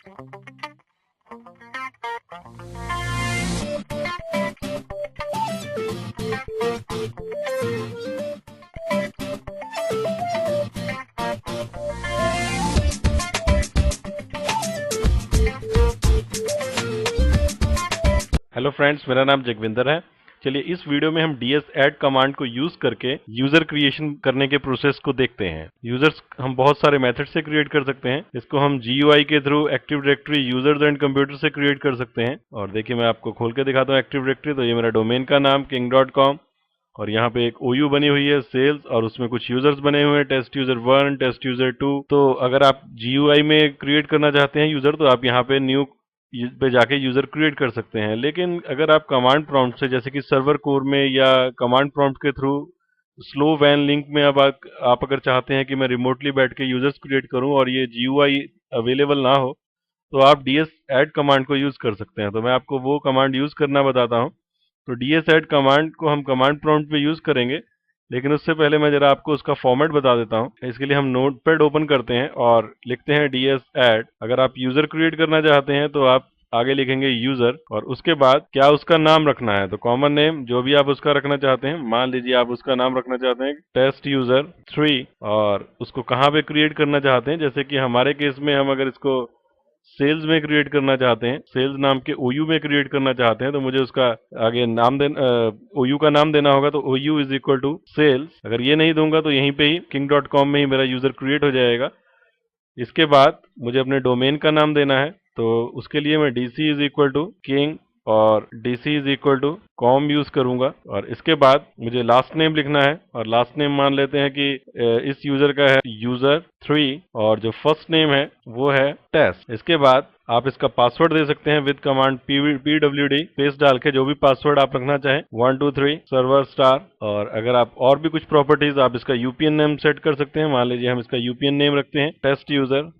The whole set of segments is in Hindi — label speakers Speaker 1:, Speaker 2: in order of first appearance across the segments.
Speaker 1: हेलो फ्रेंड्स, मेरा नाम जगविंदर है। चलिए इस वीडियो में हम ds_add कमांड को यूज करके यूजर क्रिएशन करने के प्रोसेस को देखते हैं। यूजर्स हम बहुत सारे मेथड से क्रिएट कर सकते हैं। इसको हम GUI के through active directory users and computer से क्रिएट कर सकते हैं। और देखिए मैं आपको खोल के दिखाता हूँ एक्टिव डायरेक्टरी। तो ये मेरा डोमेन का नाम king.com और यहाँ पे एक OU बनी हुई है सेल्स, और उसमें कुछ यूजर्स बने हुए हैं टेस्ट यूजर 1, टेस्ट यूजर 2। तो अगर आप GUI में क्रिएट करना चाहते हैं यूजर, तो आप यहाँ पे न्यू पे जाके यूजर क्रिएट कर सकते हैं। लेकिन अगर आप कमांड प्रॉम्प्ट से, जैसे कि सर्वर कोर में या कमांड प्रॉम्प्ट के थ्रू स्लो वैन लिंक में, अब आप अगर चाहते हैं कि मैं रिमोटली बैठ के यूजर्स क्रिएट करूं और ये GUI अवेलेबल ना हो, तो आप ds_add कमांड को यूज कर सकते हैं। तो मैं आपको वो कमांड यूज करना बताता हूं। तो ds_add कमांड को हम कमांड प्रॉम्प्ट पे यूज करेंगे, लेकिन उससे पहले मैं जरा आपको उसका फॉर्मेट बता देता हूं। इसके लिए हम नोटपैड ओपन करते हैं और लिखते हैं ds_add। अगर आप यूजर क्रिएट करना चाहते हैं तो आप आगे लिखेंगे यूजर, और उसके बाद क्या उसका नाम रखना है, तो कॉमन नेम जो भी आप उसका रखना चाहते हैं, मान लीजिए आप उसका नाम रखना चाहते हैं टेस्ट यूजर 3, और उसको कहाँ पे क्रिएट करना चाहते हैं। जैसे कि हमारे केस में हम अगर इसको सेल्स में क्रिएट करना चाहते हैं, सेल्स नाम के OU में क्रिएट करना चाहते हैं, तो मुझे उसका आगे नाम OU का नाम देना होगा। तो OU is equal to sales. अगर ये नहीं दूंगा तो यहीं पे ही king.com में ही मेरा यूजर क्रिएट हो जाएगा। इसके बाद मुझे अपने डोमेन का नाम देना है, तो उसके लिए मैं DC is equal to king और DC is equal to com use करूंगा। और इसके बाद मुझे लास्ट नेम लिखना है, और लास्ट नेम मान लेते हैं कि इस यूजर का है यूजर 3, और जो फर्स्ट नेम है वो है टेस्ट। इसके बाद आप इसका पासवर्ड दे सकते हैं विद कमांड pwd स्पेस डाल के, जो भी पासवर्ड आप रखना चाहें, 1 2 3 सर्वर स्टार। और अगर आप और भी कुछ प्रॉपर्टीज, आप इसका UPN नेम सेट कर सकते हैं। मान लीजिए हम इसका UPN नेम रखते हैं test user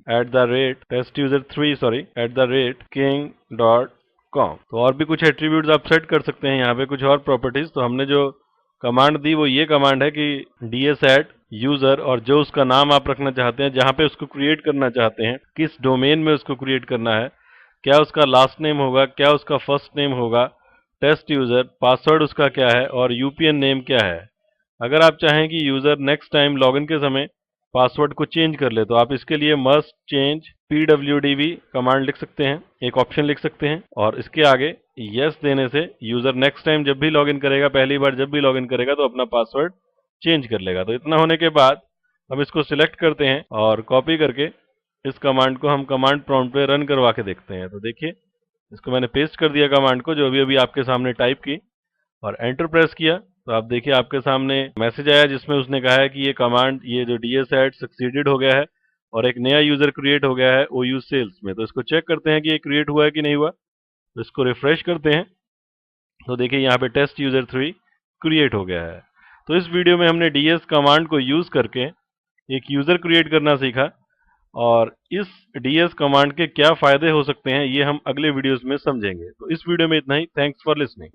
Speaker 1: test user 3 sorry @king.com। तो और भी कुछ एट्रीब्यूट्स आप सेट कर सकते हैं यहाँ पे, कुछ और प्रॉपर्टीज। तो हमने जो कमांड दी वो ये कमांड है कि ds_add यूजर, और जो उसका नाम आप रखना चाहते हैं, जहां पे उसको क्रिएट करना चाहते हैं, किस डोमेन में उसको क्रिएट करना है, क्या उसका लास्ट नेम होगा, क्या उसका फर्स्ट नेम होगा, टेस्ट यूजर, पासवर्ड उसका क्या है, और UPN नेम क्या है। अगर आप चाहें कि यूजर नेक्स्ट टाइम लॉगिन के समय पासवर्ड को चेंज कर ले, तो आप इसके लिए मस्ट चेंज pwd कमांड लिख सकते हैं, एक ऑप्शन लिख सकते हैं, और इसके आगे यस देने से यूजर नेक्स्ट टाइम जब भी लॉगिन करेगा, पहली बार जब भी लॉगिन करेगा, तो अपना पासवर्ड चेंज कर लेगा। तो इतना होने के बाद हम इसको सिलेक्ट करते हैं और कॉपी करके इस कमांड को हम कमांड प्रॉम्प्ट पे रन करवा के देखते हैं। तो देखिए इसको मैंने पेस्ट कर दिया कमांड को, जो अभी अभी आपके सामने टाइप की, और एंटर प्रेस किया। तो आप देखिए आपके सामने मैसेज आया जिसमें उसने कहा है कि ये कमांड, ये जो ds_add सक्सीडेड हो गया है और एक नया यूजर क्रिएट हो गया है OU सेल्स में। तो इसको चेक करते हैं कि ये क्रिएट हुआ है कि नहीं हुआ। तो इसको रिफ्रेश करते हैं, तो देखिए यहाँ पे टेस्ट यूजर 3 क्रिएट हो गया है। तो इस वीडियो में हमने ds कमांड को यूज करके एक यूजर क्रिएट करना सीखा, और इस ds कमांड के क्या फायदे हो सकते हैं ये हम अगले वीडियोस में समझेंगे। तो इस वीडियो में इतना ही। Thanks for listening.